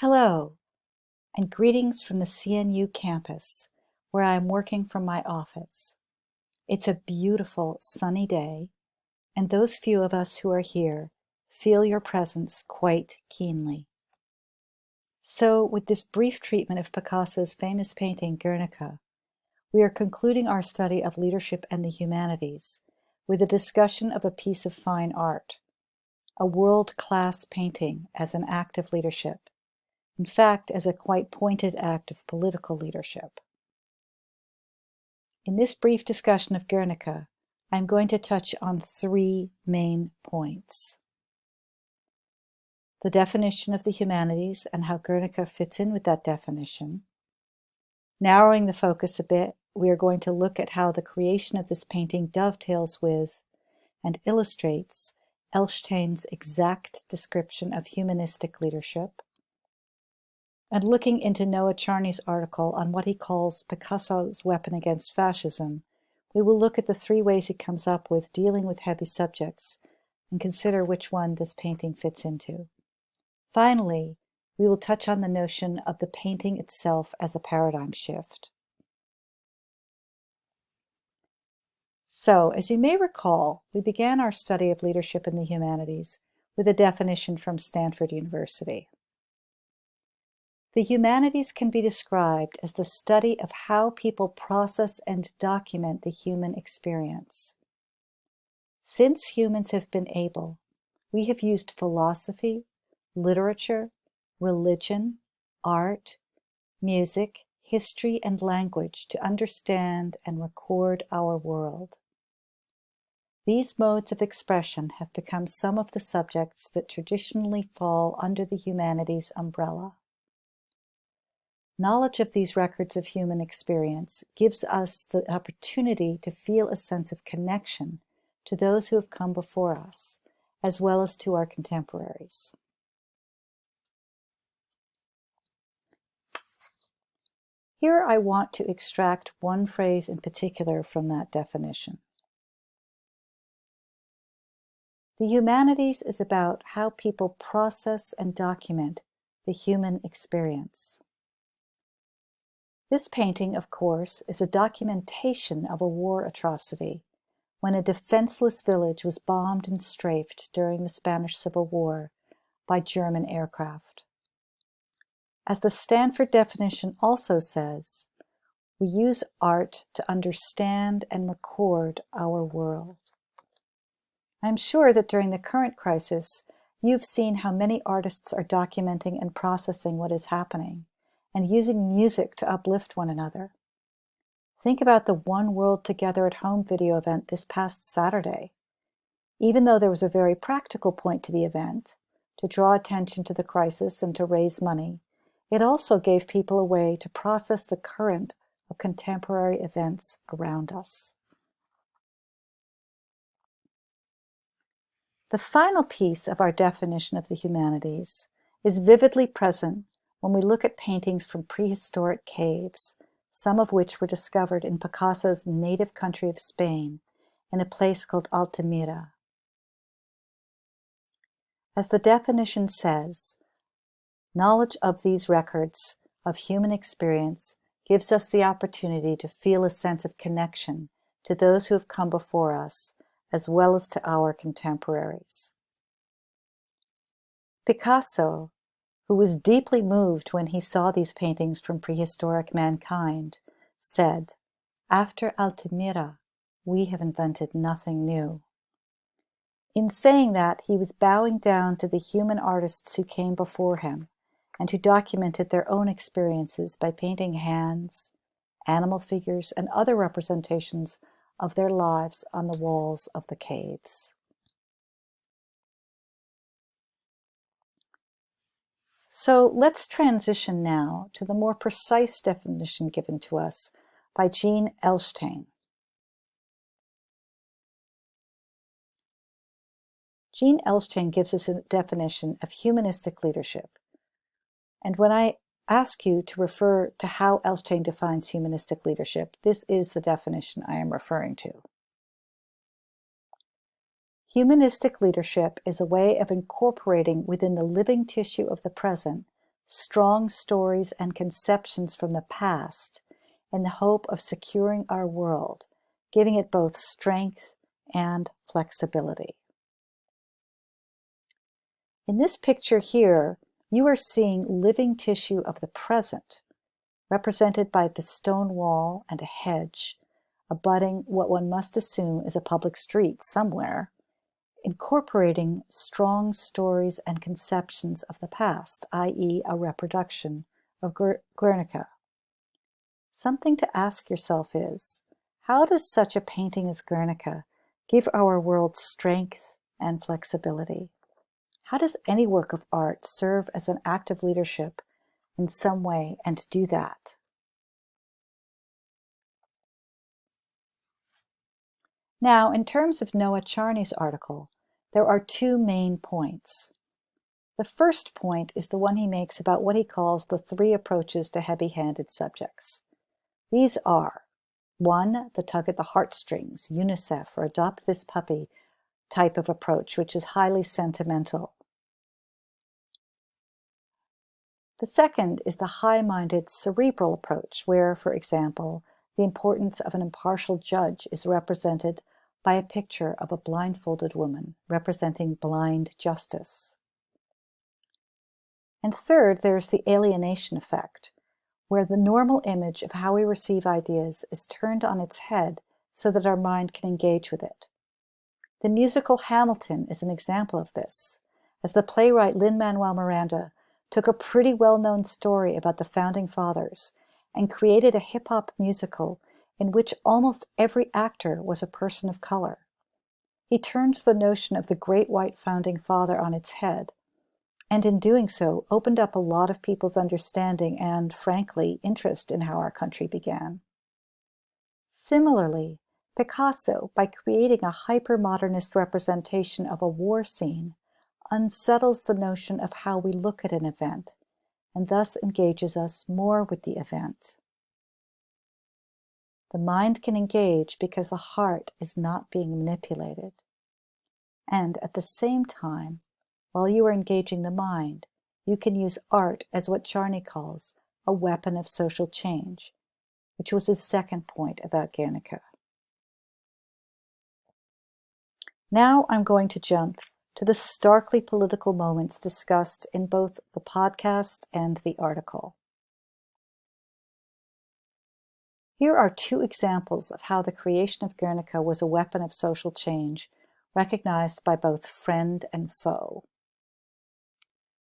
Hello, and greetings from the CNU campus, where I am working from my office. It's a beautiful, sunny day, and those few of us who are here feel your presence quite keenly. So, with this brief treatment of Picasso's famous painting, Guernica, we are concluding our study of leadership and the humanities with a discussion of a piece of fine art, a world-class painting as an act of leadership. In fact, as a quite pointed act of political leadership. In this brief discussion of Guernica, I'm going to touch on three main points. The definition of the humanities and how Guernica fits in with that definition. Narrowing the focus a bit, we are going to look at how the creation of this painting dovetails with and illustrates Elshtain's exact description of humanistic leadership. And looking into Noah Charney's article on what he calls Picasso's weapon against fascism, we will look at the three ways he comes up with dealing with heavy subjects and consider which one this painting fits into. Finally, we will touch on the notion of the painting itself as a paradigm shift. So, as you may recall, we began our study of leadership in the humanities with a definition from Stanford University. The humanities can be described as the study of how people process and document the human experience. Since humans have been able, we have used philosophy, literature, religion, art, music, history, and language to understand and record our world. These modes of expression have become some of the subjects that traditionally fall under the humanities umbrella. Knowledge of these records of human experience gives us the opportunity to feel a sense of connection to those who have come before us, as well as to our contemporaries. Here I want to extract one phrase in particular from that definition. The humanities is about how people process and document the human experience. This painting, of course, is a documentation of a war atrocity when a defenseless village was bombed and strafed during the Spanish Civil War by German aircraft. As the Stanford definition also says, we use art to understand and record our world. I'm sure that during the current crisis, you've seen how many artists are documenting and processing what is happening, and using music to uplift one another. Think about the One World Together at Home video event this past Saturday. Even though there was a very practical point to the event, to draw attention to the crisis and to raise money, it also gave people a way to process the current of contemporary events around us. The final piece of our definition of the humanities is vividly present when we look at paintings from prehistoric caves, some of which were discovered in Picasso's native country of Spain, in a place called Altamira. As the definition says, knowledge of these records of human experience gives us the opportunity to feel a sense of connection to those who have come before us, as well as to our contemporaries. Picasso, who was deeply moved when he saw these paintings from prehistoric mankind, said, "After Altamira, we have invented nothing new." In saying that, he was bowing down to the human artists who came before him and who documented their own experiences by painting hands, animal figures, and other representations of their lives on the walls of the caves. So let's transition now to the more precise definition given to us by Jean Elshtain. Jean Elshtain gives us a definition of humanistic leadership. And when I ask you to refer to how Elshtain defines humanistic leadership, this is the definition I am referring to. Humanistic leadership is a way of incorporating within the living tissue of the present strong stories and conceptions from the past in the hope of securing our world, giving it both strength and flexibility. In this picture here, you are seeing living tissue of the present, represented by the stone wall and a hedge, abutting what one must assume is a public street somewhere, incorporating strong stories and conceptions of the past, i.e. a reproduction of Guernica. Something to ask yourself is, how does such a painting as Guernica give our world strength and flexibility? How does any work of art serve as an act of leadership in some way and do that? Now, in terms of Noah Charney's article, there are two main points. The first point is the one he makes about what he calls the three approaches to heavy-handed subjects. These are, 1, the tug at the heartstrings, UNICEF, or adopt this puppy type of approach, which is highly sentimental. The second is the high-minded cerebral approach, where, for example, the importance of an impartial judge is represented by a picture of a blindfolded woman, representing blind justice. And third, there's the alienation effect, where the normal image of how we receive ideas is turned on its head so that our mind can engage with it. The musical Hamilton is an example of this, as the playwright Lin-Manuel Miranda took a pretty well-known story about the Founding Fathers and created a hip-hop musical in which almost every actor was a person of color. He turns the notion of the great white Founding Father on its head, and in doing so opened up a lot of people's understanding and, frankly, interest in how our country began. Similarly, Picasso, by creating a hyper-modernist representation of a war scene, unsettles the notion of how we look at an event, and thus engages us more with the event. The mind can engage because the heart is not being manipulated. And at the same time, while you are engaging the mind, you can use art as what Charney calls a weapon of social change, which was his second point about Guernica. Now I'm going to jump to the starkly political moments discussed in both the podcast and the article. Here are two examples of how the creation of Guernica was a weapon of social change, recognized by both friend and foe.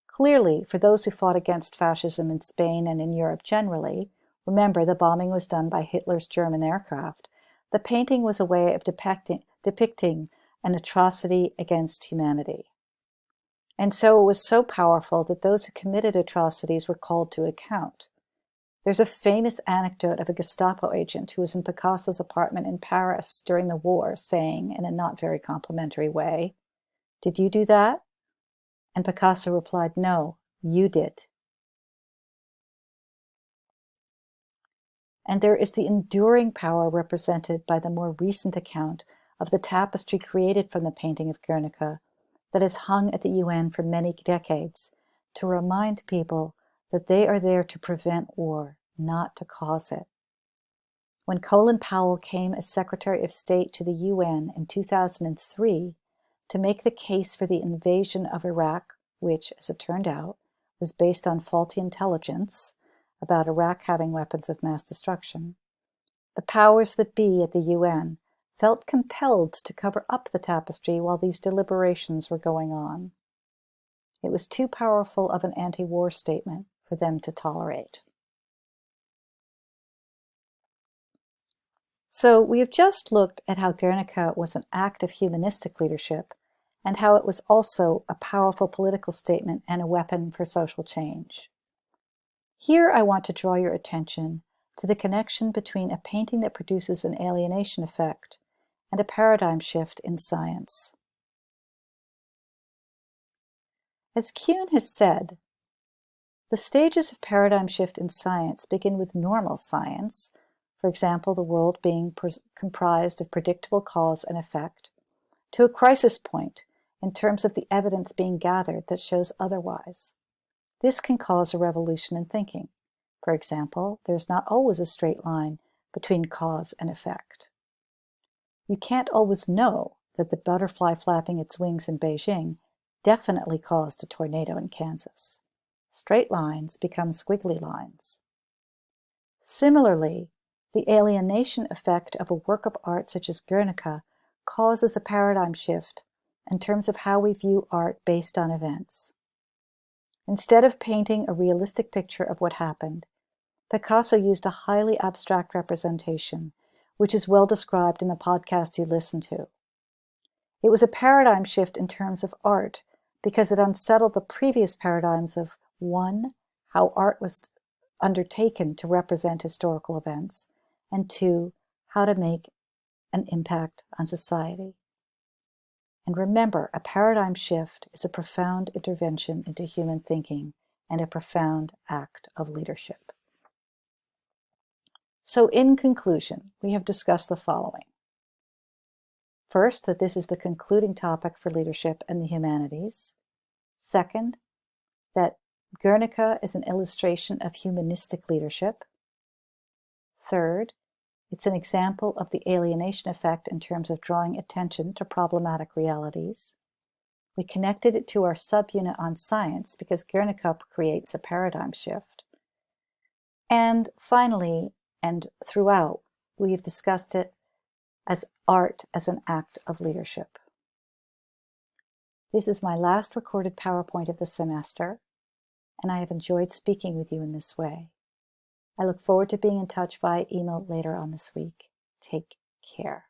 Clearly, for those who fought against fascism in Spain and in Europe generally, remember the bombing was done by Hitler's German aircraft, the painting was a way of depicting an atrocity against humanity. And so it was so powerful that those who committed atrocities were called to account. There's a famous anecdote of a Gestapo agent who was in Picasso's apartment in Paris during the war saying, in a not very complimentary way, "Did you do that?" And Picasso replied, "No, you did." And there is the enduring power represented by the more recent account of the tapestry created from the painting of Guernica that has hung at the UN for many decades to remind people that they are there to prevent war, not to cause it. When Colin Powell came as Secretary of State to the UN in 2003 to make the case for the invasion of Iraq, which, as it turned out, was based on faulty intelligence about Iraq having weapons of mass destruction, the powers that be at the UN felt compelled to cover up the tapestry while these deliberations were going on. It was too powerful of an anti-war statement for them to tolerate. So we have just looked at how Guernica was an act of humanistic leadership and how it was also a powerful political statement and a weapon for social change. Here I want to draw your attention to the connection between a painting that produces an alienation effect and a paradigm shift in science. As Kuhn has said, the stages of paradigm shift in science begin with normal science, for example, the world being comprised of predictable cause and effect, to a crisis point in terms of the evidence being gathered that shows otherwise. This can cause a revolution in thinking. For example, there's not always a straight line between cause and effect. You can't always know that the butterfly flapping its wings in Beijing definitely caused a tornado in Kansas. Straight lines become squiggly lines. Similarly, the alienation effect of a work of art such as Guernica causes a paradigm shift in terms of how we view art based on events. Instead of painting a realistic picture of what happened, Picasso used a highly abstract representation, which is well described in the podcast you listened to. It was a paradigm shift in terms of art because it unsettled the previous paradigms of 1, how art was undertaken to represent historical events, and 2, how to make an impact on society. And remember, a paradigm shift is a profound intervention into human thinking and a profound act of leadership. So in conclusion, we have discussed the following. First, that this is the concluding topic for leadership and the humanities. Second, that Guernica is an illustration of humanistic leadership. Third, it's an example of the alienation effect in terms of drawing attention to problematic realities. We connected it to our subunit on science because Guernica creates a paradigm shift. And finally, and throughout, we have discussed it as art as an act of leadership. This is my last recorded PowerPoint of the semester, and I have enjoyed speaking with you in this way. I look forward to being in touch via email later on this week. Take care.